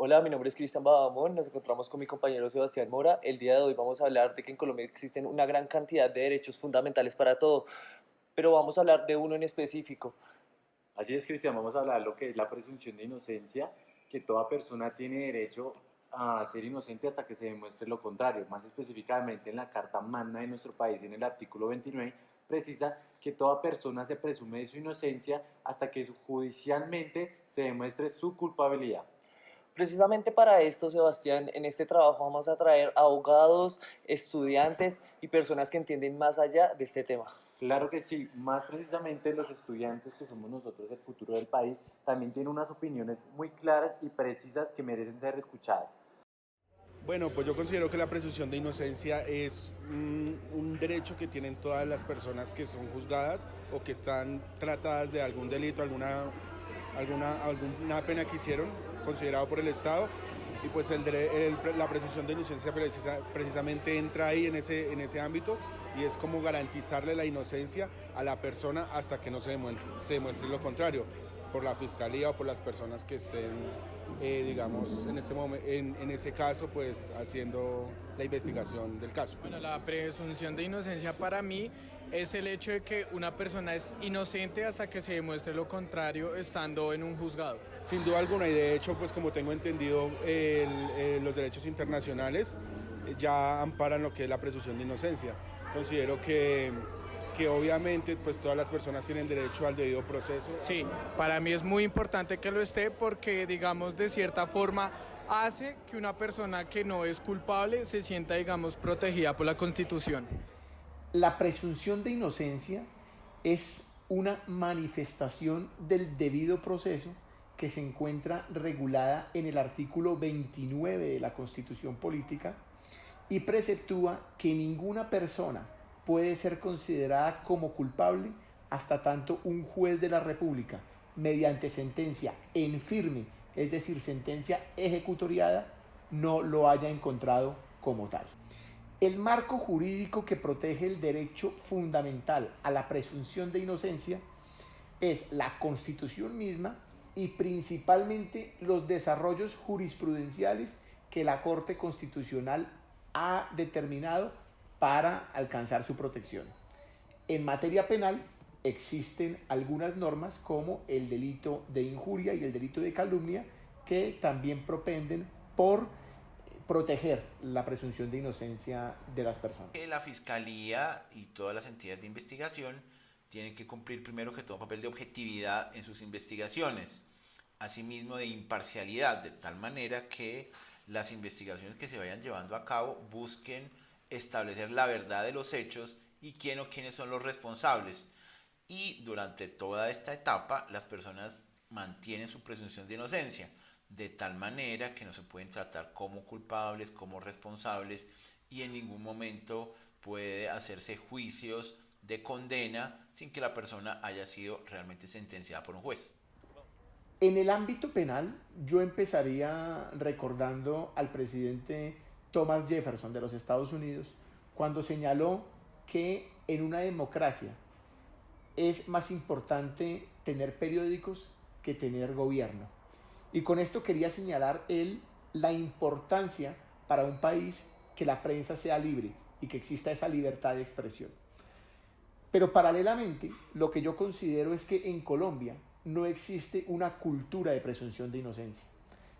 Hola, mi nombre es Cristian Badamón, nos encontramos con mi compañero Sebastián Mora. El día de hoy vamos a hablar de que en Colombia existen una gran cantidad de derechos fundamentales para todo, pero vamos a hablar de uno en específico. Así es, Cristian, vamos a hablar de lo que es la presunción de inocencia, que toda persona tiene derecho a ser inocente hasta que se demuestre lo contrario. Más específicamente en la Carta Magna de nuestro país, en el artículo 29, precisa que toda persona se presume de su inocencia hasta que judicialmente se demuestre su culpabilidad. Precisamente para esto, Sebastián, en este trabajo vamos a traer abogados, estudiantes y personas que entienden más allá de este tema. Claro que sí, más precisamente los estudiantes que somos nosotros el futuro del país también tienen unas opiniones muy claras y precisas que merecen ser escuchadas. Bueno, pues yo considero que la presunción de inocencia es un derecho que tienen todas las personas que son juzgadas o que están tratadas de algún delito, alguna pena que hicieron, considerado por el Estado. Y pues la presunción de inocencia precisamente entra ahí en ese ámbito y es como garantizarle la inocencia a la persona hasta que no se demuestre lo contrario por la fiscalía o por las personas que estén, digamos, en ese caso, pues haciendo la investigación del caso. Bueno, la presunción de inocencia para mí es el hecho de que una persona es inocente hasta que se demuestre lo contrario estando en un juzgado. Sin duda alguna, y de hecho, pues como tengo entendido, los derechos internacionales ya amparan lo que es la presunción de inocencia. Considero que obviamente pues todas las personas tienen derecho al debido proceso. Sí, para mí es muy importante que lo esté porque, digamos, de cierta forma hace que una persona que no es culpable se sienta, digamos, protegida por la Constitución. La presunción de inocencia es una manifestación del debido proceso que se encuentra regulada en el artículo 29 de la Constitución Política y preceptúa que ninguna persona puede ser considerada como culpable hasta tanto un juez de la República, mediante sentencia en firme, es decir, sentencia ejecutoriada, no lo haya encontrado como tal. El marco jurídico que protege el derecho fundamental a la presunción de inocencia es la Constitución misma y principalmente los desarrollos jurisprudenciales que la Corte Constitucional ha determinado para alcanzar su protección. En materia penal existen algunas normas como el delito de injuria y el delito de calumnia que también propenden por proteger la presunción de inocencia de las personas. La Fiscalía y todas las entidades de investigación tienen que cumplir primero que todo un papel de objetividad en sus investigaciones, asimismo de imparcialidad, de tal manera que las investigaciones que se vayan llevando a cabo busquen establecer la verdad de los hechos y quién o quiénes son los responsables. Y durante toda esta etapa las personas mantienen su presunción de inocencia, de tal manera que no se pueden tratar como culpables, como responsables y en ningún momento puede hacerse juicios de condena sin que la persona haya sido realmente sentenciada por un juez. En el ámbito penal, yo empezaría recordando al presidente Thomas Jefferson de los Estados Unidos, cuando señaló que en una democracia es más importante tener periódicos que tener gobierno. Y con esto quería señalar él la importancia para un país que la prensa sea libre y que exista esa libertad de expresión. Pero paralelamente, lo que yo considero es que en Colombia no existe una cultura de presunción de inocencia.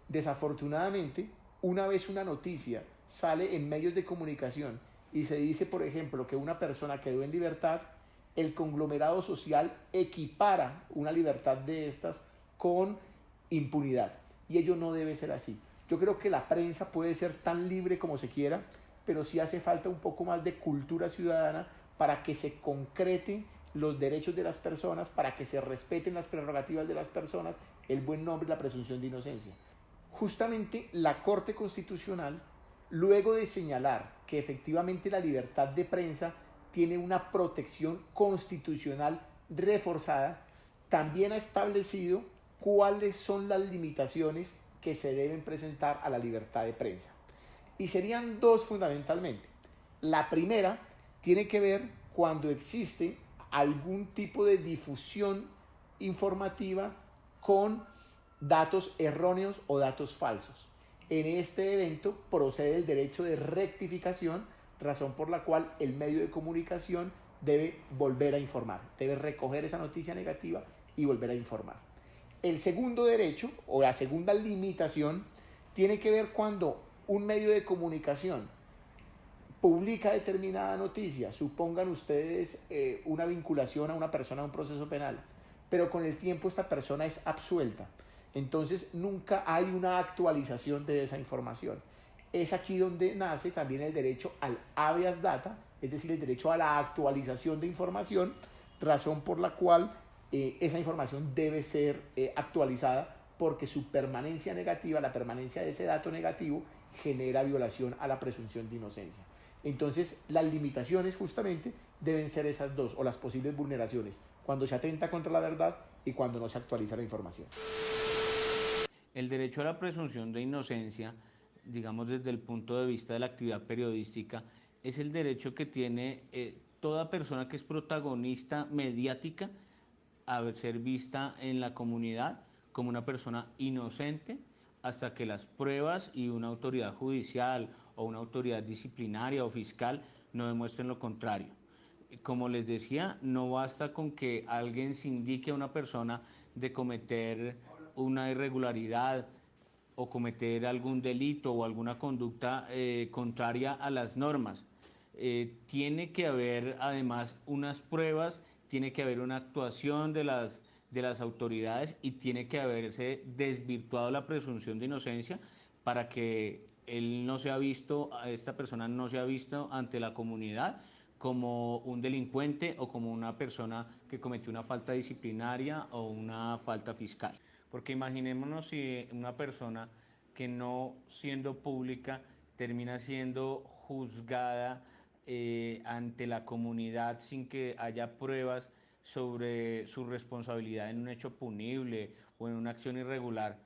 Desafortunadamente, una vez una noticia sale en medios de comunicación y se dice, por ejemplo, que una persona quedó en libertad, el conglomerado social equipara una libertad de estas con impunidad. Y ello no debe ser así. Yo creo que la prensa puede ser tan libre como se quiera, pero sí hace falta un poco más de cultura ciudadana para que se concreten los derechos de las personas, para que se respeten las prerrogativas de las personas, el buen nombre y la presunción de inocencia. Justamente la Corte Constitucional, luego de señalar que efectivamente la libertad de prensa tiene una protección constitucional reforzada, también ha establecido cuáles son las limitaciones que se deben presentar a la libertad de prensa. Y serían dos fundamentalmente. La primera tiene que ver cuando existe algún tipo de difusión informativa con datos erróneos o datos falsos. En este evento procede el derecho de rectificación, razón por la cual el medio de comunicación debe volver a informar, debe recoger esa noticia negativa y volver a informar. El segundo derecho, o la segunda limitación, tiene que ver cuando un medio de comunicación publica determinada noticia, supongan ustedes una vinculación a una persona a un proceso penal, pero con el tiempo esta persona es absuelta. Entonces nunca hay una actualización de esa información. Es aquí donde nace también el derecho al habeas data, es decir, el derecho a la actualización de información, razón por la cual esa información debe ser actualizada porque su permanencia negativa, la permanencia de ese dato negativo, genera violación a la presunción de inocencia. Entonces, las limitaciones justamente deben ser esas dos, o las posibles vulneraciones, cuando se atenta contra la verdad y cuando no se actualiza la información. El derecho a la presunción de inocencia, digamos desde el punto de vista de la actividad periodística, es el derecho que tiene toda persona que es protagonista mediática a ser vista en la comunidad como una persona inocente hasta que las pruebas y una autoridad judicial o una autoridad disciplinaria o fiscal no demuestren lo contrario. Como les decía, no basta con que alguien se indique a una persona de cometer una irregularidad o cometer algún delito o alguna conducta contraria a las normas. Tiene que haber además unas pruebas, tiene que haber una actuación de las autoridades y tiene que haberse desvirtuado la presunción de inocencia para que él no sea visto, esta persona no sea visto ante la comunidad como un delincuente o como una persona que cometió una falta disciplinaria o una falta fiscal. Porque imaginémonos si una persona que no siendo pública termina siendo juzgada ante la comunidad sin que haya pruebas sobre su responsabilidad en un hecho punible o en una acción irregular,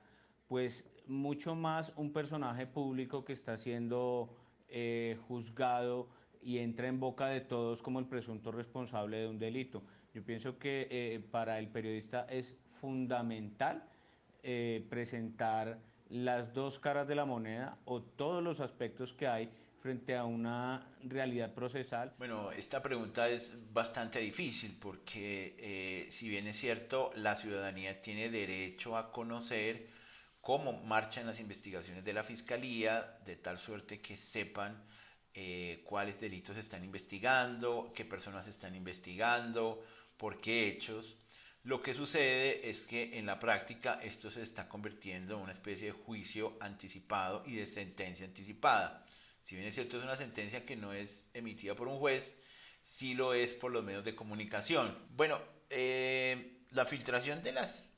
pues mucho más un personaje público que está siendo juzgado y entra en boca de todos como el presunto responsable de un delito. Yo pienso que para el periodista es fundamental presentar las dos caras de la moneda o todos los aspectos que hay frente a una realidad procesal. Bueno, esta pregunta es bastante difícil porque si bien es cierto, la ciudadanía tiene derecho a conocer cómo marchan las investigaciones de la Fiscalía, de tal suerte que sepan cuáles delitos se están investigando, qué personas se están investigando, por qué hechos. Lo que sucede es que en la práctica esto se está convirtiendo en una especie de juicio anticipado y de sentencia anticipada. Si bien es cierto, es una sentencia que no es emitida por un juez, sí lo es por los medios de comunicación. Bueno, la filtración de las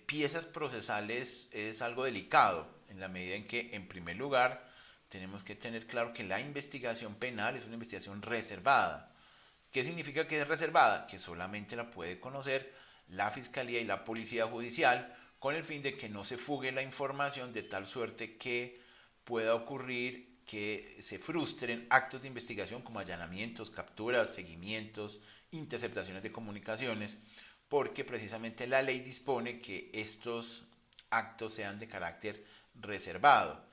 piezas procesales es algo delicado, en la medida en que, en primer lugar, tenemos que tener claro que la investigación penal es una investigación reservada. ¿Qué significa que es reservada? Que solamente la puede conocer la Fiscalía y la Policía Judicial con el fin de que no se fugue la información de tal suerte que pueda ocurrir que se frustren actos de investigación como allanamientos, capturas, seguimientos, interceptaciones de comunicaciones, porque precisamente la ley dispone que estos actos sean de carácter reservado.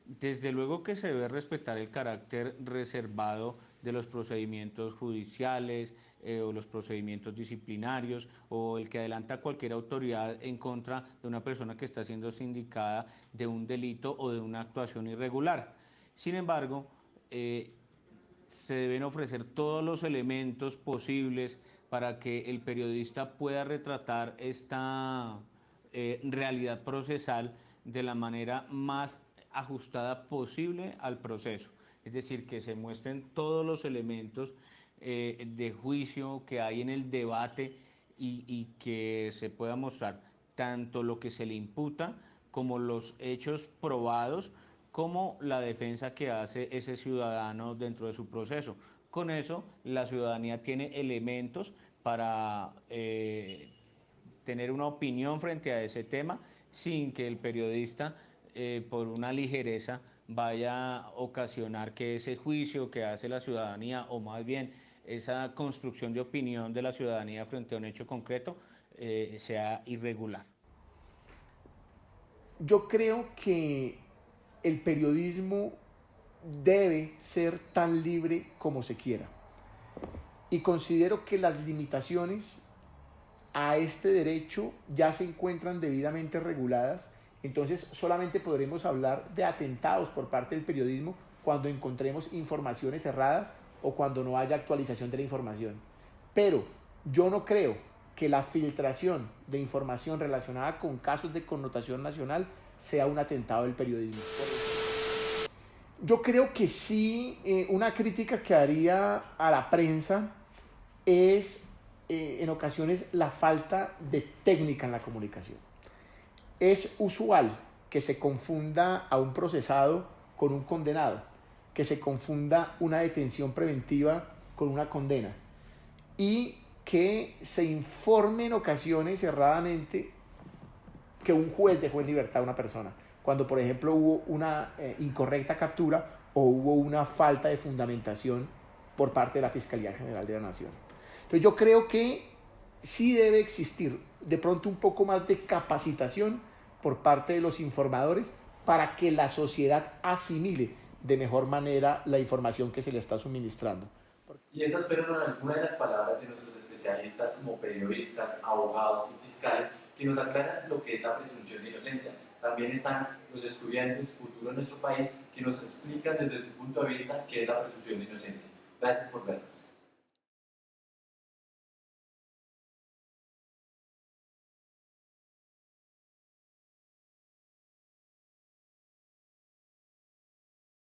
Desde luego que se debe respetar el carácter reservado de los procedimientos judiciales o los procedimientos disciplinarios o el que adelanta cualquier autoridad en contra de una persona que está siendo sindicada de un delito o de una actuación irregular. Sin embargo, se deben ofrecer todos los elementos posibles para que el periodista pueda retratar esta realidad procesal de la manera más ajustada posible al proceso. Es decir, que se muestren todos los elementos de juicio que hay en el debate y que se pueda mostrar tanto lo que se le imputa como los hechos probados, como la defensa que hace ese ciudadano dentro de su proceso. Con eso, la ciudadanía tiene elementos para tener una opinión frente a ese tema sin que el periodista, por una ligereza, vaya a ocasionar que ese juicio que hace la ciudadanía, o más bien esa construcción de opinión de la ciudadanía frente a un hecho concreto, sea irregular. Yo creo que el periodismo debe ser tan libre como se quiera. Y considero que las limitaciones a este derecho ya se encuentran debidamente reguladas. Entonces solamente podremos hablar de atentados por parte del periodismo cuando encontremos informaciones erradas o cuando no haya actualización de la información. Pero yo no creo que la filtración de información relacionada con casos de connotación nacional sea un atentado del periodismo. Yo creo que sí, una crítica que haría a la prensa es en ocasiones la falta de técnica en la comunicación. Es usual que se confunda a un procesado con un condenado, que se confunda una detención preventiva con una condena y que se informe en ocasiones erradamente que un juez dejó en libertad a una persona, cuando por ejemplo hubo una incorrecta captura o hubo una falta de fundamentación por parte de la Fiscalía General de la Nación. Entonces yo creo que sí debe existir de pronto un poco más de capacitación por parte de los informadores para que la sociedad asimile de mejor manera la información que se le está suministrando. Y estas fueron algunas de las palabras de nuestros especialistas como periodistas, abogados y fiscales que nos aclaran lo que es la presunción de inocencia. También están los estudiantes futuro de nuestro país que nos explican desde su punto de vista qué es la presunción de inocencia. Gracias por vernos.